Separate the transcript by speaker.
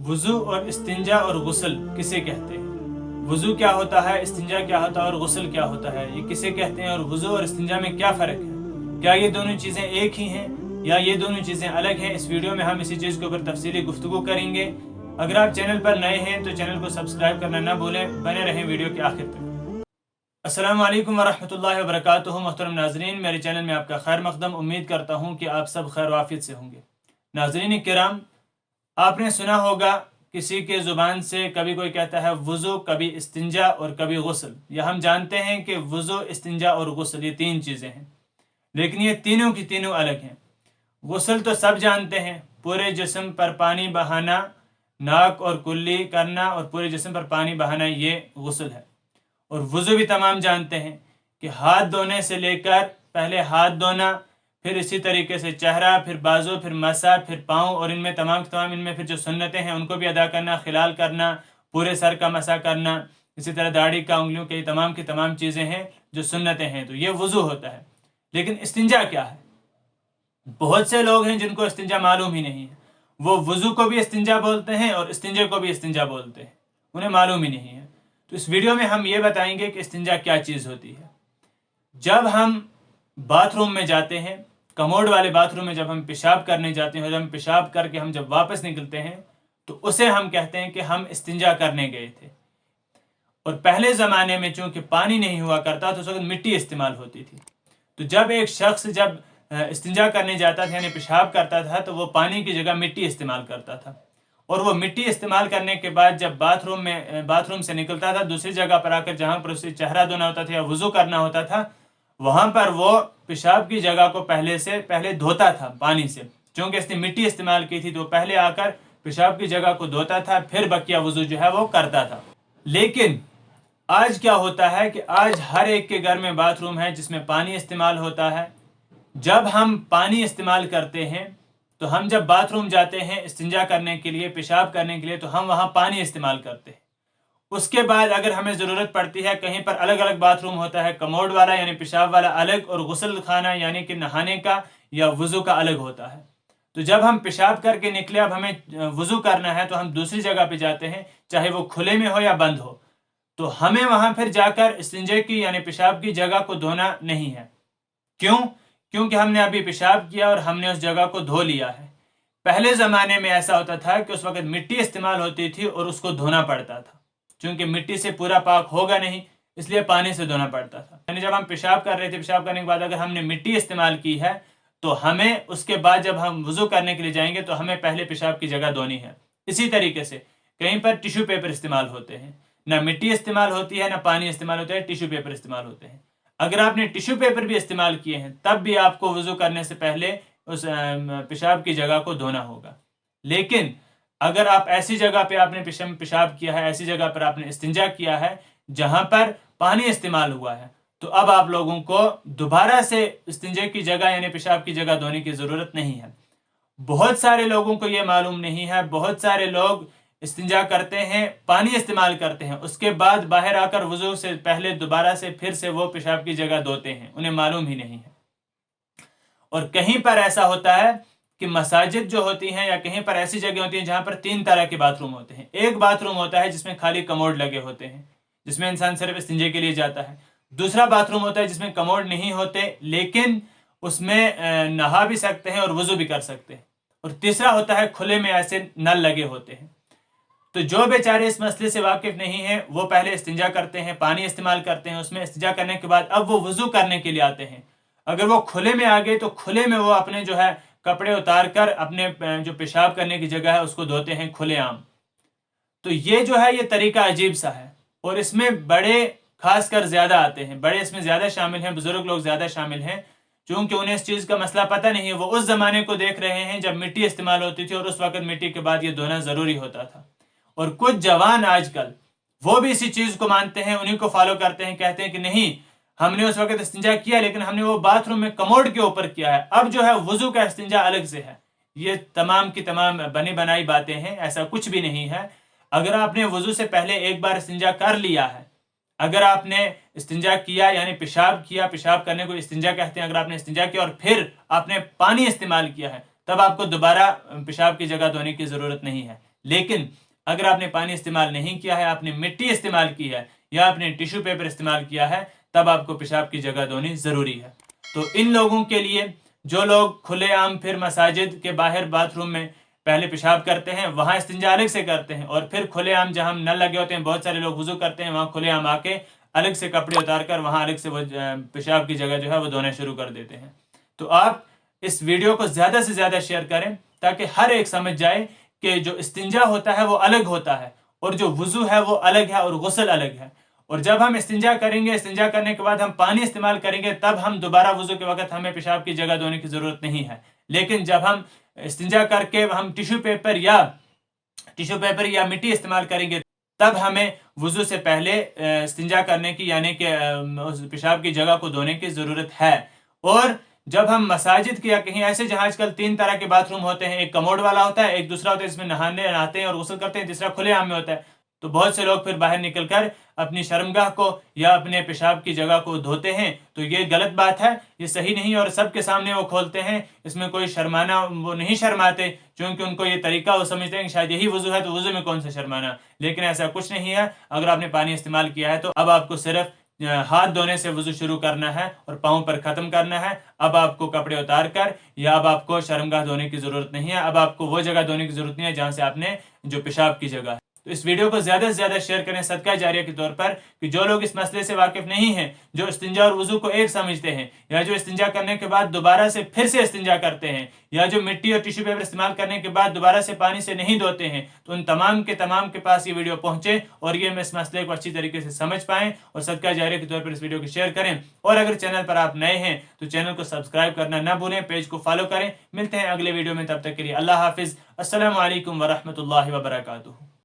Speaker 1: वुज़ू और इस्तिंजा और गुस्ल किसे कहते हैं? वुज़ू क्या होता है, इस्तिंजा क्या होता है और गुस्ल क्या होता है, ये किसे कहते हैं और वुज़ू और इस्तिंजा में क्या फ़र्क है? क्या ये दोनों चीज़ें एक ही हैं या ये दोनों चीज़ें अलग हैं? इस वीडियो में हम इसी चीज़ के ऊपर तफसीली गुफ्तगू करेंगे। अगर आप चैनल पर नए हैं तो चैनल को सब्सक्राइब करना ना भूलें, बने रहें वीडियो के आखिर तक। अस्सलामु अलैकुम वरहमतुल्लाहि वबरकातुहू। मोहतरम नाज़रीन, मेरे चैनल में आपका खैर मक़दम। उम्मीद करता हूँ कि आप सब खैर वाफियत से होंगे। नाज़रीन किराम, आपने सुना होगा किसी के ज़ुबान से कभी कोई कहता है वुज़ू, कभी इस्तिंजा और कभी गुस्ल। या हम जानते हैं कि वुज़ू, इस्तिंजा और गुस्ल ये तीन चीज़ें हैं, लेकिन ये तीनों की तीनों अलग हैं। गुस्ल तो सब जानते हैं, पूरे जिस्म पर पानी बहाना, नाक और कुल्ली करना और पूरे जिस्म पर पानी बहाना, ये गुस्ल है। और वुज़ू भी तमाम जानते हैं कि हाथ धोने से लेकर पहले हाथ धोना, फिर इसी तरीके से चेहरा, फिर बाजू, फिर मसा, फिर पाँव, और इनमें तमाम इनमें फिर जो सुन्नतें हैं उनको भी अदा करना, खिलाल करना, पूरे सर का मसा करना, इसी तरह दाढ़ी का, उंगलियों की तमाम चीज़ें हैं जो सुन्नतें हैं। तो ये वुज़ू होता है। लेकिन इस्तिंजा क्या है? बहुत से लोग हैं जिनको इस्तिंजा मालूम ही नहीं है। वो वुज़ू को भी इस्तिंजा बोलते हैं और इस्तिंजे को भी इस्तिंजा बोलते हैं, उन्हें मालूम ही नहीं है। तो इस वीडियो में हम ये बताएंगे कि इस्तिंजा क्या चीज़ होती है। जब हम बाथरूम में जाते हैं, कमोड वाले बाथरूम में जब हम पेशाब करने जाते हैं, जब हम पेशाब करके हम जब वापस निकलते हैं तो उसे हम कहते हैं कि हम इस्तिंजा करने गए थे। और पहले ज़माने में चूँकि पानी नहीं हुआ करता तो उस वक्त मिट्टी इस्तेमाल होती थी। तो जब एक शख्स जब इस्तिंजा करने जाता था यानी पेशाब करता था तो वो पानी की जगह मिट्टी इस्तेमाल करता था। और वो मिट्टी इस्तेमाल करने के बाद जब बाथरूम से निकलता था, दूसरी जगह पर आकर जहाँ पर उसे चेहरा धोना होता था या वुज़ू करना होता था, वहाँ पर वो पेशाब की जगह को पहले धोता था पानी से। क्योंकि इसने मिट्टी इस्तेमाल की थी तो पहले आकर पेशाब की जगह को धोता था, फिर बकिया वुज़ू जो है वो करता था। लेकिन आज क्या होता है कि आज हर एक के घर में बाथरूम है जिसमें पानी इस्तेमाल होता है। जब हम पानी इस्तेमाल करते हैं तो हम जब बाथरूम जाते हैं इस्तिंजा करने के लिए, पेशाब करने के लिए, तो हम वहाँ पानी इस्तेमाल करते हैं। उसके बाद अगर हमें ज़रूरत पड़ती है, कहीं पर अलग अलग बाथरूम होता है, कमोड वाला यानी पेशाब वाला अलग और गुस्ल खाना यानी कि नहाने का या वुज़ू का अलग होता है। तो जब हम पेशाब करके निकले, अब हमें वुज़ू करना है तो हम दूसरी जगह पे जाते हैं, चाहे वो खुले में हो या बंद हो। तो हमें वहाँ फिर जाकर इस्तिंजे की यानी पेशाब की जगह को धोना नहीं है। क्यों? क्योंकि हमने अभी पेशाब किया और हमने उस जगह को धो लिया है। पहले ज़माने में ऐसा होता था कि उस वक्त मिट्टी इस्तेमाल होती थी और उसको धोना पड़ता था। क्योंकि मिट्टी से पूरा पाक होगा नहीं, इसलिए पानी से धोना पड़ता था। यानी जब हम पेशाब कर रहे थे, पेशाब करने के बाद अगर हमने मिट्टी इस्तेमाल की है तो हमें उसके बाद जब हम वुज़ू करने के लिए जाएंगे तो हमें पहले पेशाब की जगह धोनी है। इसी तरीके से कहीं पर टिश्यू पेपर इस्तेमाल होते हैं, ना मिट्टी इस्तेमाल होती है ना पानी इस्तेमाल होता है, टिश्यू पेपर इस्तेमाल होते हैं। अगर आपने टिश्यू पेपर भी इस्तेमाल किए हैं तब भी आपको वुज़ू करने से पहले उस पेशाब की जगह को धोना होगा। लेकिन अगर आप ऐसी जगह पे आपने पेशाब किया है, ऐसी जगह पर आपने इस्तिंजा किया है जहां पर पानी इस्तेमाल हुआ है, तो अब आप लोगों को दोबारा से इस्तिंजे की जगह यानी पेशाब की जगह धोने की ज़रूरत नहीं है। बहुत सारे लोगों को ये मालूम नहीं है। बहुत सारे लोग इस्तिंजा करते हैं, पानी इस्तेमाल करते हैं, उसके बाद बाहर आकर वुज़ू से पहले दोबारा से फिर से वो पेशाब की जगह धोते हैं, उन्हें मालूम ही नहीं है। और कहीं पर ऐसा होता है कि मसाजिद जो होती हैं या कहीं पर ऐसी जगह होती हैं जहाँ पर तीन तरह के बाथरूम होते हैं। एक बाथरूम होता है जिसमें खाली कमोड लगे होते हैं, जिसमें इंसान सिर्फ इस्तिंजे के लिए जाता है। दूसरा बाथरूम होता है जिसमें कमोड नहीं होते, लेकिन उसमें नहा भी सकते हैं और वुज़ू भी कर सकते हैं। और तीसरा होता है खुले में ऐसे नल लगे होते हैं। तो जो बेचारे इस मसले से वाकिफ़ नहीं है वो पहले इस्तिंजा करते हैं, पानी इस्तेमाल करते हैं, उसमें इस्तिंजा करने के बाद अब वो वुज़ू करने के लिए आते हैं। अगर वो खुले में आ गए तो खुले में वो अपने जो है कपड़े उतार कर अपने जो पेशाब करने की जगह है उसको धोते हैं खुलेआम। तो ये जो है ये तरीका अजीब सा है और इसमें बड़े खासकर ज़्यादा आते हैं, बड़े इसमें ज़्यादा शामिल हैं, बुज़ुर्ग लोग ज़्यादा शामिल हैं, क्योंकि उन्हें इस चीज़ का मसला पता नहीं है। वो उस ज़माने को देख रहे हैं जब मिट्टी इस्तेमाल होती थी और उस वक्त मिट्टी के बाद ये धोना ज़रूरी होता था। और कुछ जवान आजकल वो भी इसी चीज़ को मानते हैं, उन्हीं को फॉलो करते हैं, कहते हैं कि नहीं हमने उस वक्त इस्तिंजा किया लेकिन हमने वो बाथरूम में कमोड के ऊपर किया है, अब जो है वुज़ू का इस्तिंजा अलग से है। ये तमाम की तमाम बनी बनाई बातें हैं, ऐसा कुछ भी नहीं है। अगर आपने वुज़ू से पहले एक बार इस्तिंजा कर लिया है, अगर आपने इस्तिंजा किया यानी पेशाब किया, पेशाब करने को इस्तिंजा कहते हैं, अगर आपने इस्तिंजा किया और फिर आपने पानी इस्तेमाल किया है तब आपको दोबारा पेशाब की जगह धोने की ज़रूरत नहीं है। لیکن اگر آپ نے پانی استعمال نہیں کیا ہے، آپ نے مٹی استعمال کی ہے یا آپ نے ٹیشو پیپر استعمال کیا ہے، تب آپ کو پیشاب کی جگہ دھونی ضروری ہے۔ تو ان لوگوں کے لیے جو لوگ کھلے عام پھر مساجد کے باہر باتھ روم میں پہلے پیشاب کرتے ہیں، وہاں استنجا الگ سے کرتے ہیں، اور پھر کھلے عام جہاں نل لگے ہوتے ہیں، بہت سارے لوگ وضو کرتے ہیں، وہاں کھلے عام آ کے الگ سے کپڑے اتار کر وہاں الگ سے وہ پیشاب کی جگہ جو ہے وہ دھونا شروع کر دیتے ہیں۔ تو آپ اس ویڈیو کو زیادہ سے زیادہ شیئر کریں تاکہ ہر ایک سمجھ جائے کہ جو استنجا ہوتا ہے وہ الگ ہوتا ہے، اور جو وضو ہے وہ الگ ہے، اور غسل الگ ہے۔ اور جب ہم استنجا کریں گے، استنجا کرنے کے بعد ہم پانی استعمال کریں گے، تب ہم دوبارہ وضو کے وقت ہمیں پیشاب کی جگہ دھونے کی ضرورت نہیں ہے۔ لیکن جب ہم استنجا کر کے ہم ٹیشو پیپر یا مٹی استعمال کریں گے، تب ہمیں وضو سے پہلے استنجا کرنے کی یعنی کہ پیشاب کی جگہ کو دھونے کی ضرورت ہے۔ اور جب ہم مساجد کے یا کہیں ایسے جہاں آج کل 3 طرح کے باتھ روم ہوتے ہیں، ایک کموڈ والا ہوتا ہے، ایک دوسرا ہوتا ہے جس میں نہاتے ہیں اور غسل کرتے ہیں، تیسرا کھلے عام میں ہوتا ہے، تو بہت سے لوگ پھر باہر نکل کر اپنی شرمگاہ کو یا اپنے پیشاب کی جگہ کو دھوتے ہیں۔ تو یہ غلط بات ہے، یہ صحیح نہیں، اور سب کے سامنے وہ کھولتے ہیں، اس میں کوئی شرمانا وہ نہیں شرماتے، چونکہ ان کو یہ طریقہ وہ سمجھتے ہیں کہ شاید یہی وضو ہے، تو وضو میں کون سا شرمانا۔ لیکن ایسا کچھ نہیں ہے۔ اگر آپ نے پانی استعمال کیا ہے تو اب آپ کو صرف ہاتھ دھونے سے وضو شروع کرنا ہے اور پاؤں پر ختم کرنا ہے۔ اب آپ کو کپڑے اتار کر یا اب آپ کو شرمگاہ دھونے کی ضرورت نہیں ہے، اب آپ کو وہ جگہ دھونے کی ضرورت نہیں ہے جہاں سے آپ نے جو پیشاب کی جگہ ہے۔ تو اس ویڈیو کو زیادہ سے زیادہ شیئر کریں صدقہ جاریہ کے طور پر، کہ جو لوگ اس مسئلے سے واقف نہیں ہیں، جو استنجا اور وضو کو ایک سمجھتے ہیں، یا جو استنجا کرنے کے بعد دوبارہ سے پھر سے استنجا کرتے ہیں، یا جو مٹی اور ٹیشو پیپر استعمال کرنے کے بعد دوبارہ سے پانی سے نہیں دھوتے ہیں، تو ان تمام کے پاس یہ ویڈیو پہنچے اور یہ اس مسئلے کو اچھی طریقے سے سمجھ پائیں، اور صدقہ جاریہ کے طور پر اس ویڈیو کو شیئر کریں۔ اور اگر چینل پر آپ نئے ہیں تو چینل کو سبسکرائب کرنا نہ بھولیں، پیج کو فالو کریں۔ ملتے ہیں اگلے ویڈیو میں، تب تک کے لیے اللہ حافظ۔ السلام علیکم ورحمۃ اللہ وبرکاتہ۔